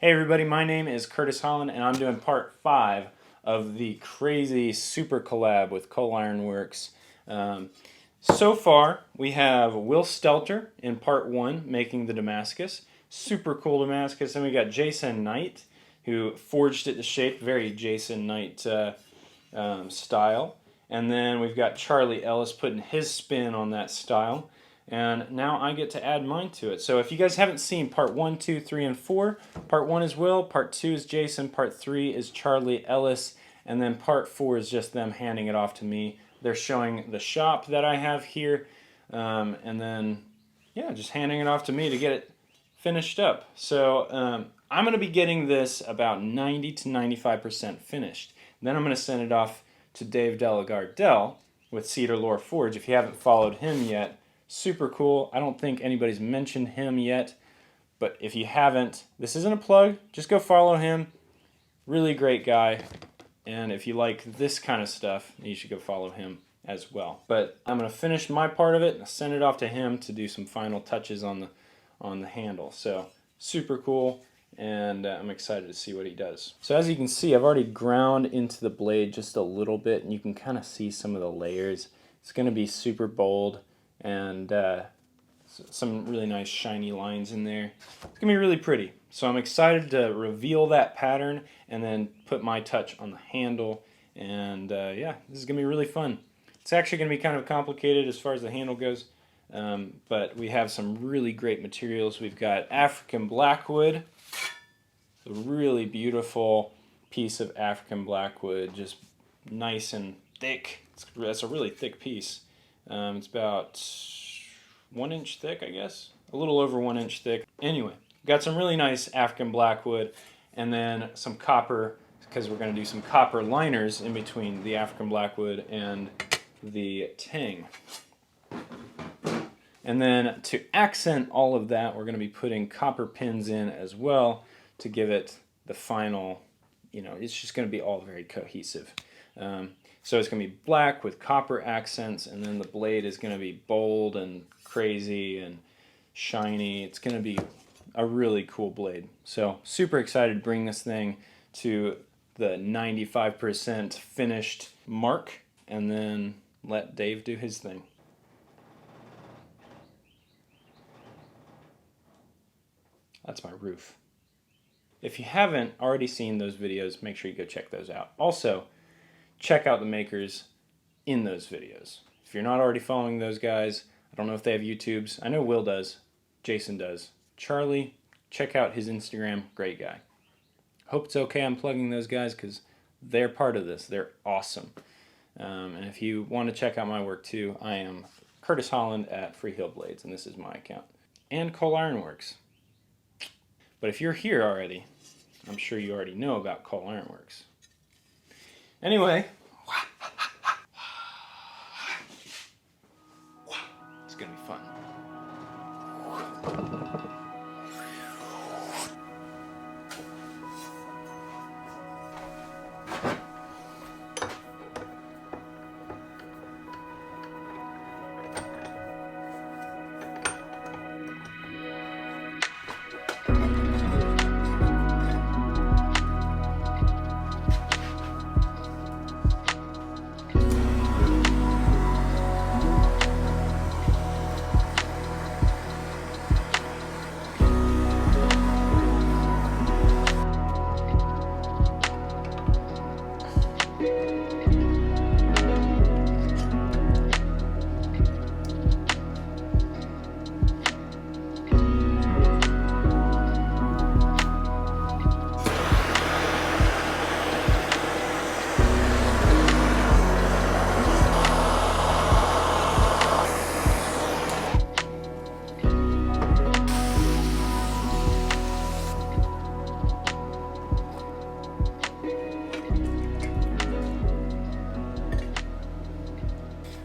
Hey everybody, my name is Curt Haaland and I'm doing part 5 of the crazy super collab with Coal Iron Works. So far we have Will Stelter in part 1 making the Damascus. Super cool Damascus. And we got Jason Knight who forged it to shape, very Jason Knight style. And then we've got Charlie Ellis putting his spin on that style. And now I get to add mine to it. So if you guys haven't seen part 1, 2, 3, and 4, part 1 is Will, part 2 is Jason, part 3 is Charlie Ellis, and then part 4 is just them handing it off to me. They're showing the shop that I have here, and then, yeah, just handing it off to me to get it finished up. So I'm going to be getting this about 90 to 95% finished. Then I'm going to send it off to Dave Delagardelle with Cedarlore Forge. If you haven't followed him yet, super cool. I don't think anybody's mentioned him yet, but if you haven't, this isn't a plug. Just go follow him. Really great guy. And if you like this kind of stuff, you should go follow him as well. But I'm going to finish my part of it and send it off to him to do some final touches on the handle. So super cool, and I'm excited to see what he does. So as you can see, I've already ground into the blade just a little bit, and you can kind of see some of the layers. It's going to be super bold, and some really nice shiny lines in there. It's gonna be really pretty. So I'm excited to reveal that pattern and then put my touch on the handle, and yeah, this is gonna be really fun. It's actually gonna be kind of complicated as far as the handle goes, but we have some really great materials. We've got African blackwood, a really beautiful piece of African blackwood, just nice and thick. That's a really thick piece. It's about 1 inch thick, I guess. A little over 1 inch thick. Anyway, got some really nice African blackwood, and then some copper, because we're going to do some copper liners in between the African blackwood and the tang. And then to accent all of that, we're going to be putting copper pins in as well to give it the final, it's just going to be all very cohesive. So it's going to be black with copper accents, and then the blade is going to be bold and crazy and shiny. It's going to be a really cool blade. So super excited to bring this thing to the 95% finished mark, and then let Dave do his thing. That's my roof. If you haven't already seen those videos, make sure you go check those out. Also, check out the makers in those videos. If you're not already following those guys, I don't know if they have YouTubes. I know Will does. Jason does. Charlie, check out his Instagram. Great guy. Hope it's okay I'm plugging those guys because they're part of this. They're awesome. And if you want to check out my work too, I am Curt Haaland at Freehill Blades, and this is my account. And Coal Iron Works. But if you're here already, I'm sure you already know about Coal Iron Works. Anyway, it's gonna be fun.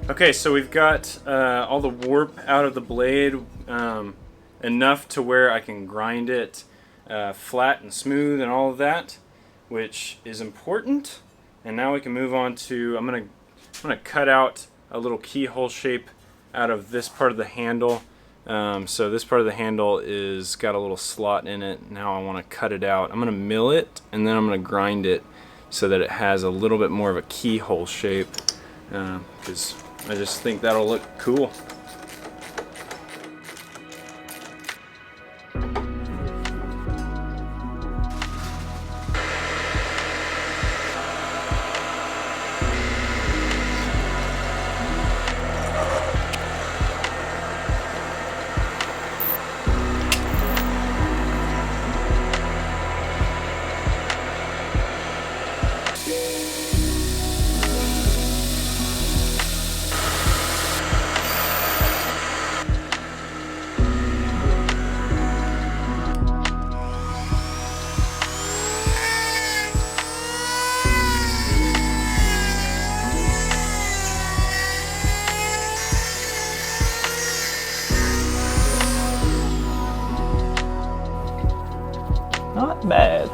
Okay, so we've got all the warp out of the blade, enough to where I can grind it flat and smooth and all of that, which is important. And now we can move on to, I'm gonna cut out a little keyhole shape out of this part of the handle So this part of the handle is got a little slot in it. Now I want to cut it out. I'm going to mill it and then I'm going to grind it so that it has a little bit more of a keyhole shape, because I just think that'll look cool. Not bad.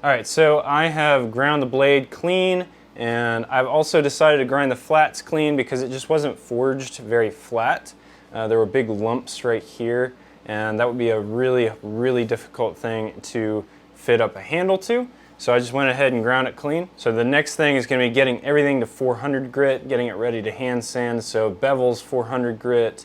All right, so I have ground the blade clean, and I've also decided to grind the flats clean because it just wasn't forged very flat. There were big lumps right here, and that would be a really difficult thing to fit up a handle to. So I just went ahead and ground it clean. So the next thing is going to be getting everything to 400 grit, getting it ready to hand sand. So bevels 400 grit,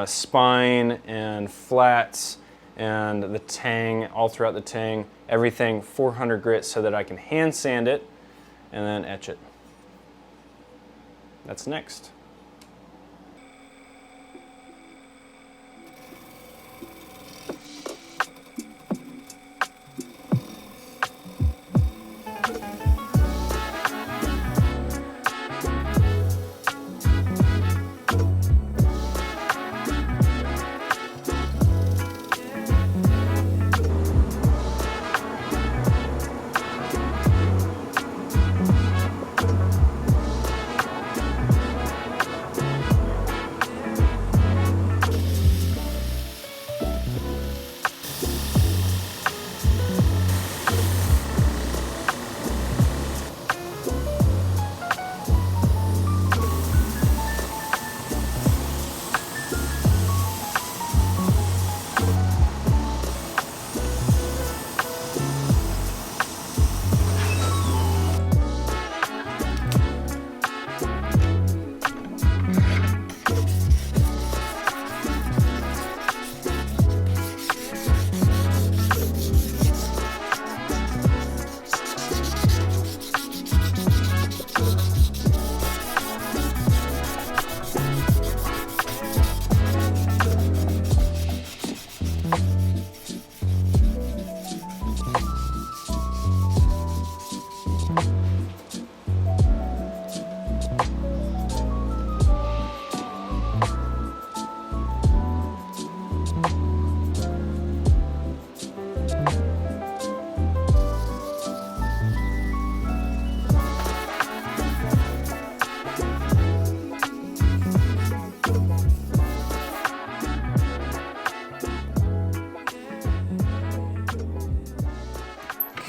spine and flats, and the tang, all throughout the tang, everything 400 grit so that I can hand sand it and then etch it. That's next.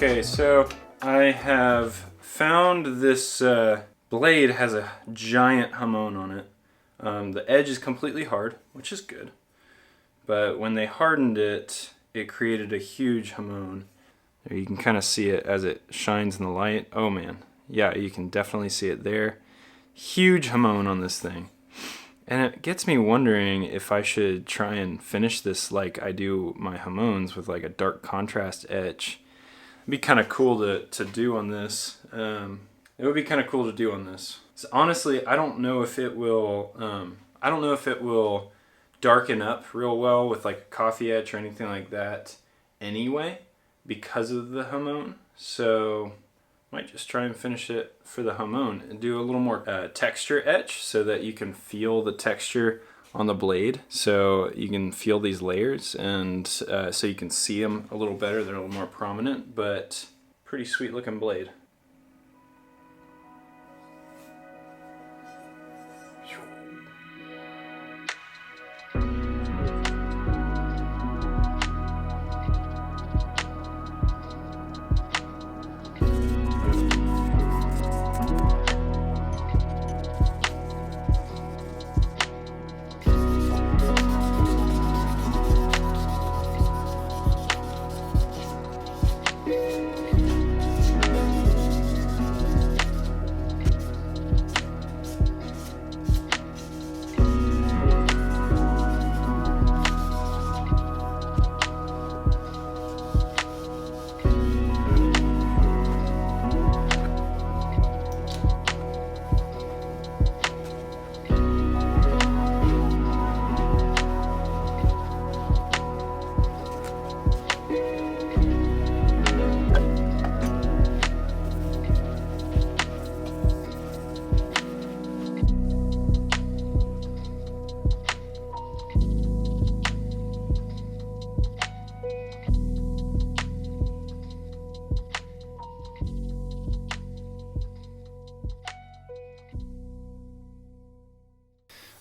Okay, so I have found this blade has a giant hamon on it. The edge is completely hard, which is good. But when they hardened it, it created a huge hamon. There you can kind of see it as it shines in the light. Oh man, yeah, you can definitely see it there. Huge hamon on this thing. And it gets me wondering if I should try and finish this like I do my hamons with like a dark contrast etch. It'd be kind of cool to do on this. It would be kind of cool to do on this. So honestly, I don't know if it will. I don't know if it will darken up real well with like a coffee etch or anything like that. Anyway, because of the hamon, so might just try and finish it for the hamon and do a little more texture etch so that you can feel the texture on the blade, so you can feel these layers and so you can see them a little better. They're a little more prominent, but pretty sweet looking blade.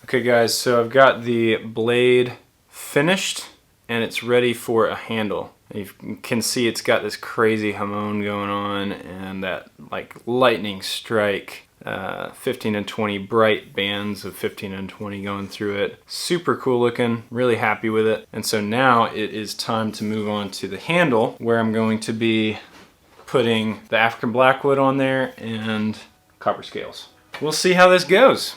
Okay guys, so I've got the blade finished and it's ready for a handle. You can see it's got this crazy hamon going on and that like lightning strike 15 and 20 bright bands of 15 and 20 going through it. Super cool looking, really happy with it. And so now it is time to move on to the handle where I'm going to be putting the African blackwood on there and copper scales. We'll see how this goes.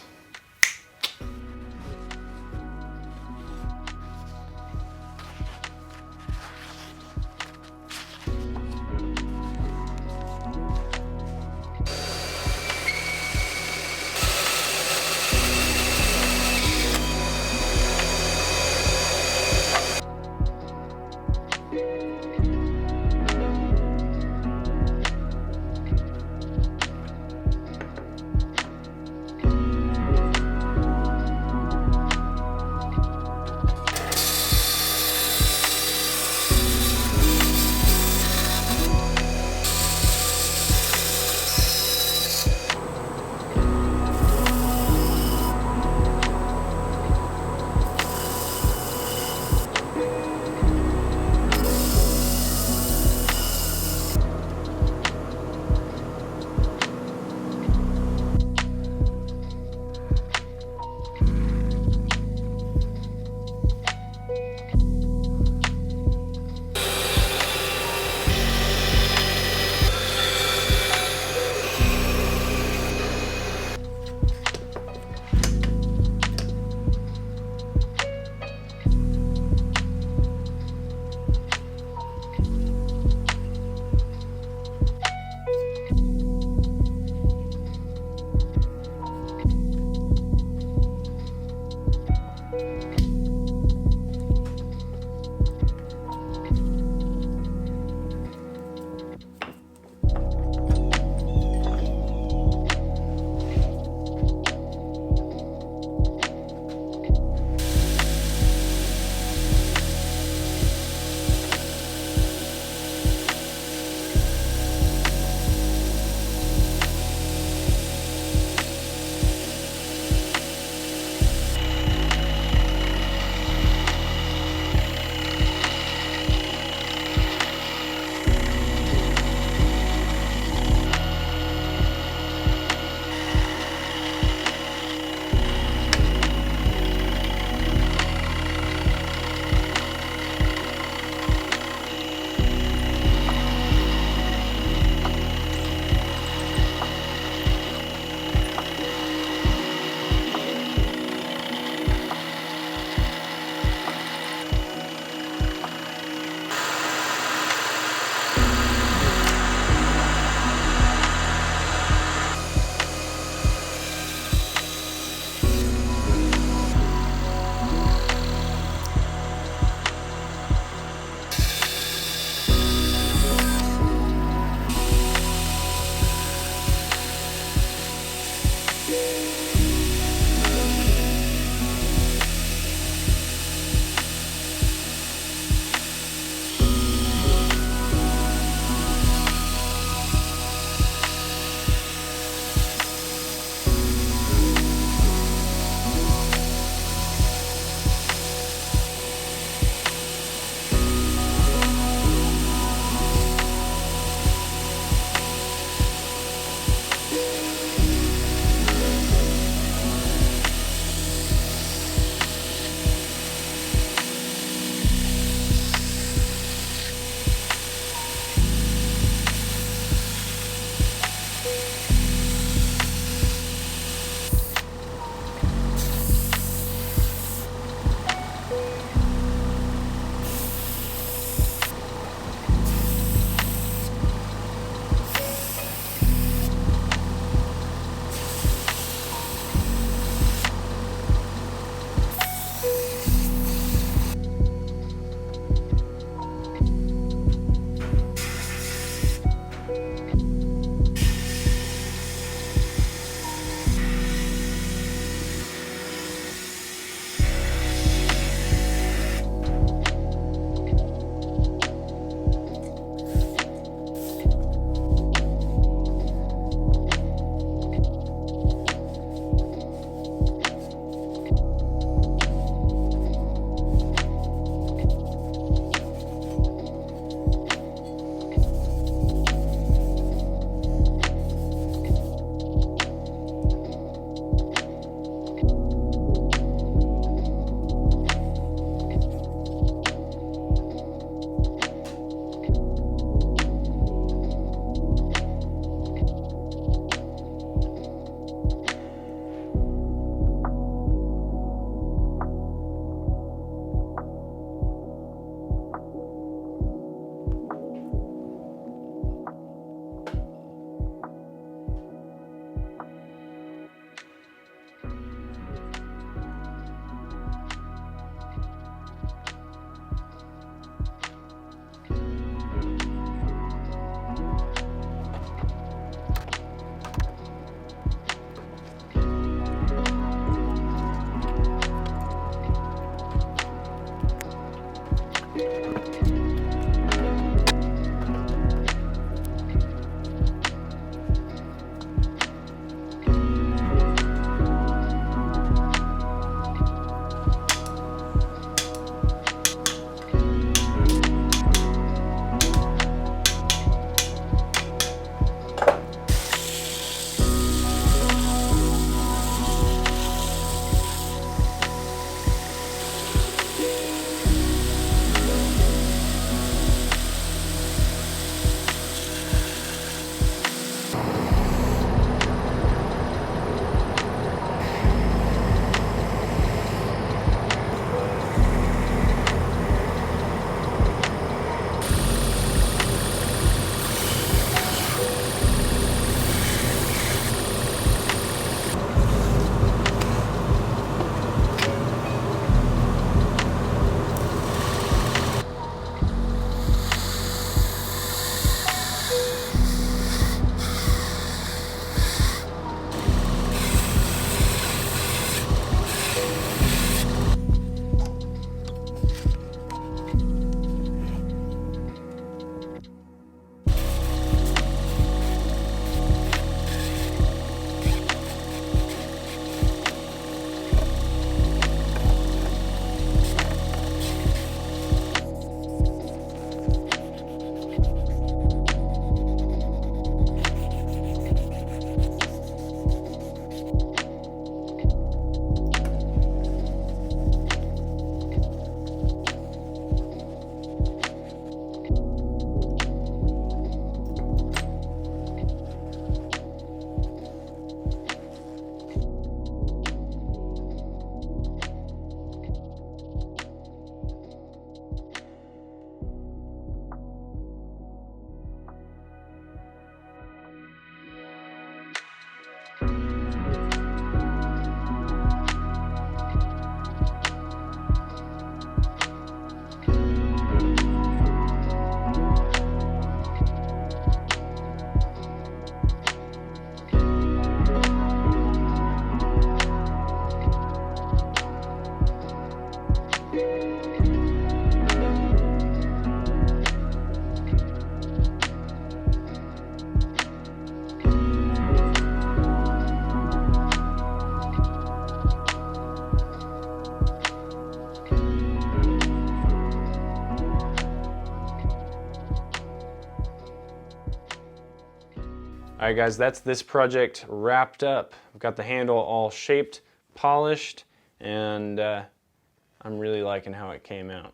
All right guys, that's this project wrapped up. I've got the handle all shaped, polished, and I'm really liking how it came out.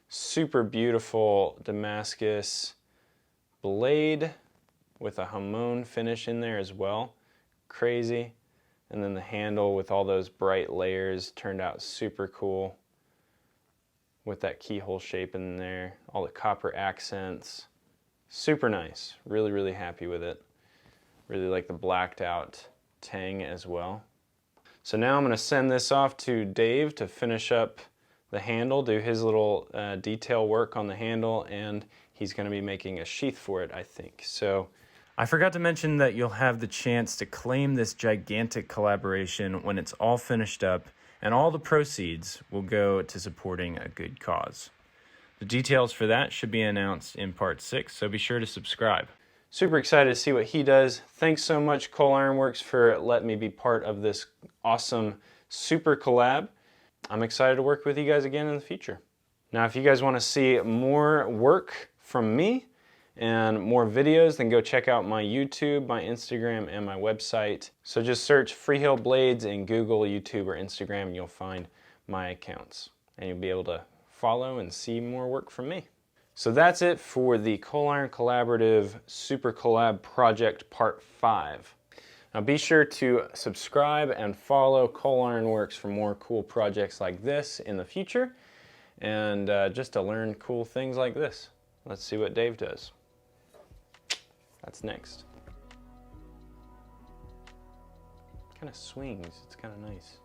Super beautiful Damascus blade with a hamon finish in there as well. Crazy. And then the handle with all those bright layers turned out super cool with that keyhole shape in there, all the copper accents. Super nice. Really, really happy with it. Really like the blacked out tang as well. So now I'm going to send this off to Dave to finish up the handle, do his little detail work on the handle, and he's going to be making a sheath for it, I think. So I forgot to mention that you'll have the chance to claim this gigantic collaboration when it's all finished up, and all the proceeds will go to supporting a good cause. The details for that should be announced in part 6, so be sure to subscribe. Super excited to see what he does. Thanks so much, Coal Iron Works, for letting me be part of this awesome super collab. I'm excited to work with you guys again in the future. Now, if you guys want to see more work from me and more videos, then go check out my YouTube, my Instagram, and my website. So just search Freehill Blades in Google, YouTube, or Instagram, and you'll find my accounts. And you'll be able to follow and see more work from me. So that's it for the Coal Iron Collaborative Super Collab Project Part 5. Now be sure to subscribe and follow Coal Iron Works for more cool projects like this in the future, and just to learn cool things like this. Let's see what Dave does. That's next. Kind of swings, it's kind of nice.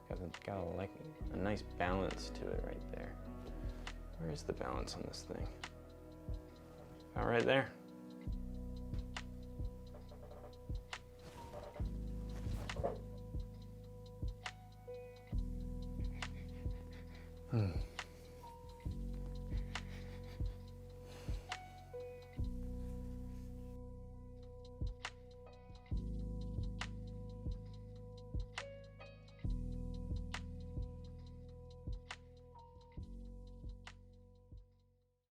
Because it's got a nice balance to it right there. Where is the balance on this thing? About right there.